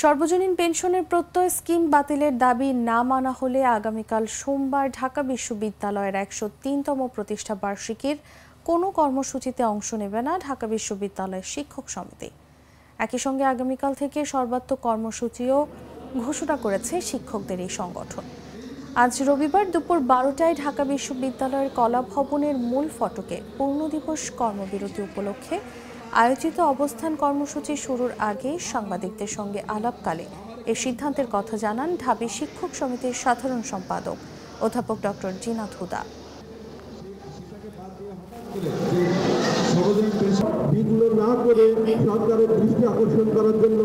সর্বজনীন পেনশনের প্রত্যয় স্কিম বাতিলের দাবি না মানা হলে আগামীকাল সোমবার ঢাকা বিশ্ববিদ্যালয়ের ১০৩তম প্রতিষ্ঠা বার্ষিকীর কোনো কর্মসূচিতে অংশ নেবে না ঢাকা বিশ্ববিদ্যালয়ের শিক্ষক সমিতি। একই সঙ্গে আগামীকাল থেকে সর্বাত্মক কর্মসূচিও ঘোষণা করেছে শিক্ষকদের এই সংগঠন। আজ রবিবার দুপুর ১২টায় ঢাকা বিশ্ববিদ্যালয়ের কলা ভবনের মূল ফটকে পূর্ণদিবস কর্মবিরতি উপলক্ষে আয়োজিত অবস্থান কর্মসূচি শুরুর আগে সাংবাদিকদের সঙ্গে আলাপকালে এ সিদ্ধান্তের কথা জানান ঢাবি শিক্ষক সমিতির সাধারণ সম্পাদক অধ্যাপক ডক্টর জিনাত হুদা। বিঘ্ন না করে সরকারের দৃষ্টি আকর্ষণ করার জন্য